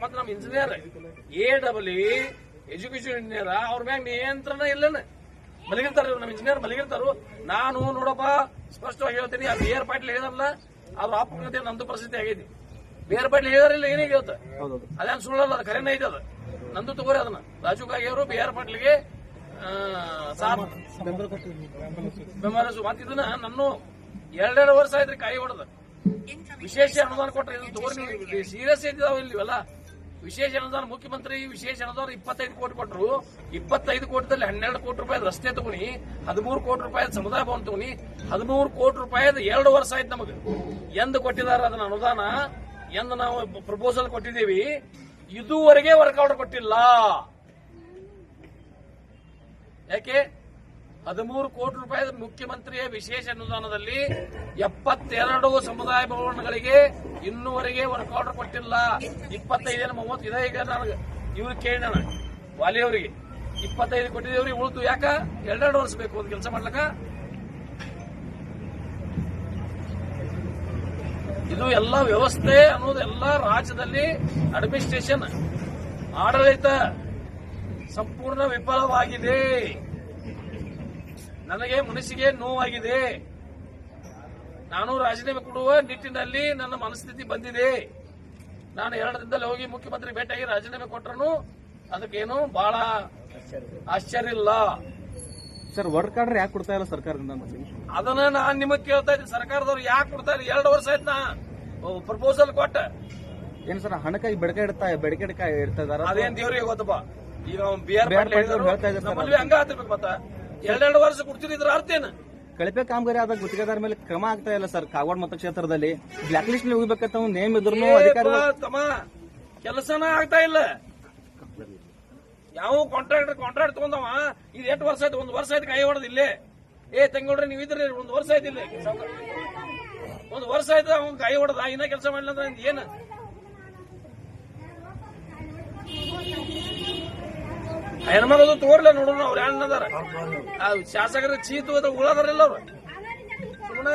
ಮತ್ತೆ ನಮ್ಮ engineer education engineer ಅವ್ರ ಮ್ಯಾಗ ನಿಯಂತ್ರಣ ಇಲ್ಲನ ಮಲಗಿರ್ತಾರ ನಮ್ಮ ಇಂಜಿನಿಯರ್ ಮಲಗಿರ್ತಾರು. ನಾನು ನೋಡಪ್ಪ ಸ್ಪಷ್ಟವಾಗಿ ಹೇಳ್ತೀನಿ, ಆ BR ಪಾಟೀಲ್ ಹೇಳಿದಾರಲ್ಲ ಅವ್ರ ಅಪಕತೆ ನಂದು ಪರಿಸ್ಥಿತಿ ಆಗೈತಿ. BR ಪಾಟೀಲ್ ಹೇಳಿದಾರಿಲ್ಲ ಏನೇ ಹೇಳ್ತ ಅದೇನು ಸುಳ್ಳಲ್ಲ, ಅದು ಕರೆನೇ ಐತೆ. ಅದು ನಂದು ತಗೋರಿ ಅದನ್ನ. ರಾಜು ಕಾಗೆ ಅವರು BR ಪಾಟೀಲ್ಗೆ ಬೆಂಬಲ ಮತ್ತಿದನ್ನ ನಾನು 2 ವರ್ಷ ಆಯ್ತ್ರಿ ಕಾಯಿ ಹೊಡೆದ. ವಿಶೇಷ ಅನುದಾನ ಕೊಟ್ಟರೆ ಇದನ್ನ ತಗೋರಿ, ನೀವು ಸೀರಿಯಸ್ ಇದ್ದಾವ ಇಲ್ವಲ್ಲ. ವಿಶೇಷ ಅನುದಾನ ಮುಖ್ಯಮಂತ್ರಿ ವಿಶೇಷ ಅನುದಾನ 25 ಕೋಟಿ ಕೊಟ್ಟರು. 25 ಕೋಟಿದಲ್ಲಿ 12 ಕೋಟಿ ರೂಪಾಯಿ ರಸ್ತೆ ತಗೊನಿ, 13 ಕೋಟಿ ರೂಪಾಯಿ ಸಮುದಾಯ ಭವನ ತಗೊನಿ, 13 ಕೋಟಿ ರೂಪಾಯಿದ 2 ವರ್ಷ ಆಯ್ತು ನಮಗೆ. ಎಂದು ಕೊಟ್ಟಿದಾರ ಅದನ್ನ ಅನುದಾನ, ಎಂದು ನಾವು ಪ್ರಪೋಸಲ್ ಕೊಟ್ಟಿದ್ದೀವಿ, ಇದುವರೆಗೆ ವರ್ಕ್ ಆರ್ಡರ್ ಕೊಟ್ಟಿಲ್ಲ. ಯಾಕೆ? 13 ಕೋಟಿ ರೂಪಾಯಿ ಮುಖ್ಯಮಂತ್ರಿಯ ವಿಶೇಷ ಅನುದಾನದಲ್ಲಿ 72 ಸಮುದಾಯ ಭವನಗಳಿಗೆ ಇನ್ನೂವರೆಗೆ ವರ್ಕ್ ಆರ್ಡರ್ ಕೊಟ್ಟಿಲ್ಲ. 25 30 ಇದೆ. ಈಗ ನನಗೆ ಇವ್ರು ಕೇಳ ವಾಲಿ ಅವರಿಗೆ 25 ಕೊಟ್ಟಿದ್ದೇವ್ರಿ, ಉಳಿದು ಯಾಕ 2 ವರ್ಷ ಬೇಕು ಒಂದು ಕೆಲಸ ಮಾಡ್ಲಕ್ಕ? ಇದು ಎಲ್ಲ ವ್ಯವಸ್ಥೆ ಅನ್ನೋದೆಲ್ಲ ರಾಜ್ಯದಲ್ಲಿ ಅಡ್ಮಿನಿಸ್ಟ್ರೇಷನ್ ಆಡಳಿತ ಸಂಪೂರ್ಣ ವಿಫಲವಾಗಿದೆ. ನನಗೆ ಮನಸ್ಸಿಗೆ ನೋವಾಗಿದೆ. ನಾನು ರಾಜೀನಾಮೆ ಕೊಡುವ ನಿಟ್ಟಿನಲ್ಲಿ ನನ್ನ ಮನಸ್ಥಿತಿ ಬಂದಿದೆ. ನಾನು 2 ದಿನದಲ್ಲಿ ಹೋಗಿ ಮುಖ್ಯಮಂತ್ರಿ ಭೇಟಿಯಾಗಿ ರಾಜೀನಾಮೆ ಕೊಟ್ಟರು ಅದಕ್ಕೇನು ಬಹಳ ಆಶ್ಚರ್ಯ ಇಲ್ಲ. ಸರ್, ವರ್ಕ್ ಆರ್ಡರ್ ಯಾಕೆ ಕೊಡ್ತಾ ಇಲ್ಲ ಸರ್ಕಾರದಿಂದ? ಅದನ್ನ ನಾನು ನಿಮಗೆ ಕೇಳ್ತಾ ಇದ್ದೀನಿ, ಸರ್ಕಾರದವ್ರು ಯಾಕೆ ಕೊಡ್ತಾ ಇಲ್ಲ? 2 ವರ್ಷ ಆಯ್ತು ನಾ ಪ್ರಪೋಸಲ್ ಕೊಟ್ಟ. ಏನ್ ಸರ್, ಹಣಕ್ಕಾಗಿ ಬೆಡಕೆ ಇಡ್ತಾ ಇದಾರ? ಅದೇನ್ ದೇವ್ರಿಗೆ ಗೊತ್ತಪ್ಪ. ಈಗ BR ಪಾಟೀಲ್ ನಮ್ಮಲ್ಲಿ ಹಂಗ ಆಗ್ತಿರ್ಬೇಕು. ಮತ್ತ 2 ವರ್ಷ ಕೊಡ್ತಿದ್ರ ಅರ್ಥ ಏನು? ಕಳಪೆ ಕಾಮಗಾರಿ ಆದ ಗುತ್ತಿಗೆದಾರ ಮೇಲೆ ಕ್ರಮ ಆಗ್ತಾ ಇಲ್ಲ ಸರ್. ಕಾಗವಾಡ ಮತಕ್ಷೇತ್ರದಲ್ಲಿ ಬ್ಲಾಕ್ ಲಿಸ್ಟ್ ನಲ್ಲಿ ಹೋಗ್ಬೇಕಂತ ನೇಮ್ ಇದ್ರು ತಮ್ಮ ಕೆಲಸನ ಆಗ್ತಾ ಇಲ್ಲ. ಯಾವ ಕಾಂಟ್ರಾಕ್ಟ್ ತಗೊಂಡವ ಇದು 8 ವರ್ಷ ಆಯ್ತು, 1 ವರ್ಷ ಆಯ್ತು ಕೈ ಹೊಡೆದ ಇಲ್ಲೇ. ತಂಗೋಡ್ರಿ ನೀವು ಇದ್ರಿ 1 ವರ್ಷ ಆಯ್ತು ಇಲ್ಲಿ, 1 ವರ್ಷ ಆಯ್ತು ಅವ್ನು ಕೈ ಹೊಡೆದ, ಇನ್ನ ಕೆಲಸ ಮಾಡಿಲ್ಲ ಅಂದ್ರೆ ಏನು? ಹೆಣ್ಮಗಳು ತೋರ್ಲ ನೋಡೋಣ ಅವ್ರು ಏನದಾರ. ಶಾಸಕರ ಚೀತು ಉಳದಾರಲ್ಲ ಅವ್ರು ಸುಮ್ಮನೆ